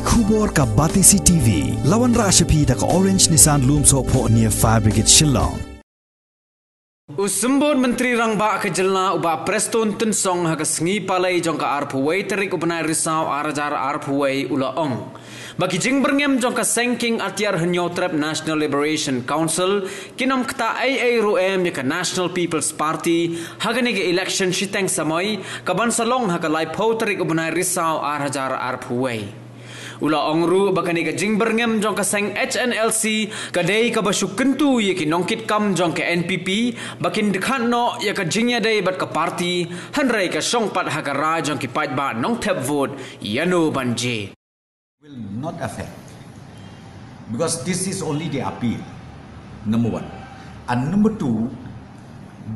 Khubor ka Batisi TV, lawan Rashapi da ka Orange Nissan Loom so po near Fire Brigade Shillong. Usumbon Menteri Rangba kejelna uba Prestone Tynsong haka sengi palai jong ka arpuway terik ubenai risau arajar arpuway ula ong. Bagi Jingbyrngem jong ka sengking atiar henyotrep National Liberation Council kinom Ktah AA ruem ya ka National People's Party haka nege Elekshon shiteng samoy kaban salong haka lai po terik ubenai risau arajar arpuway. Ula ongru bakani ka Jingbyrngem jong ka seng Hnlc kadai ka basuk kentu ye ki nongkit kam jong ka NPP bakin dekhan no ya ka jingya dai bat ka party hanrai ka songpat ha ka ra jong ki pait ba nong tap vote yano banje will not affect because this is only the appeal, number one, and number two,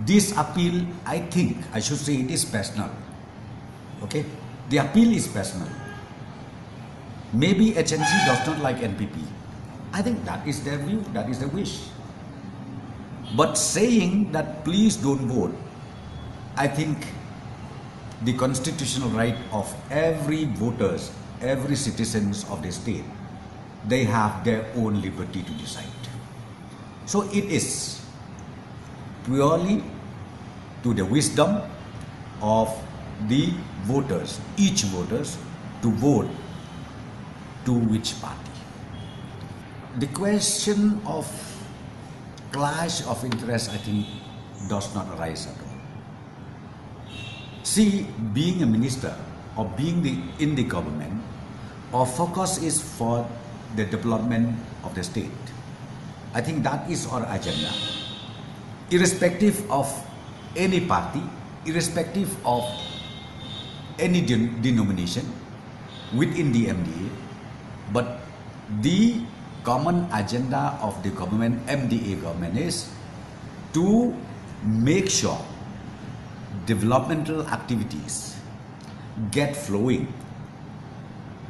this appeal I think I should say it is personal. Okay, the appeal is personal. Maybe HNC does not like NPP. I think that is their view, that is their wish. But saying that please don't vote, I think the constitutional right of every voters, every citizens of the state, they have their own liberty to decide. So it is purely to the wisdom of the voters, each voters, to vote to which party. The question of clash of interest, I think, does not arise at all. See, being a minister or being in the government, our focus is for the development of the state. I think that is our agenda. Irrespective of any party, irrespective of any denomination within the MDA, but the common agenda of the government, MDA government, is to make sure developmental activities get flowing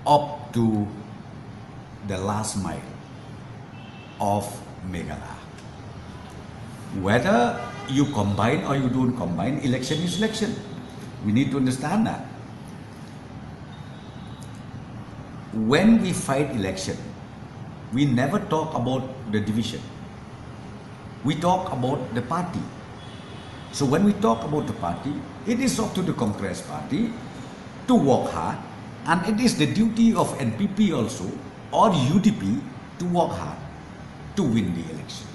up to the last mile of Meghalaya. Whether you combine or you don't combine, election is election. We need to understand that. When we fight election, we never talk about the division. We talk about the party. So when we talk about the party, it is up to the Congress party to work hard, and it is the duty of NPP also or UDP to work hard to win the election.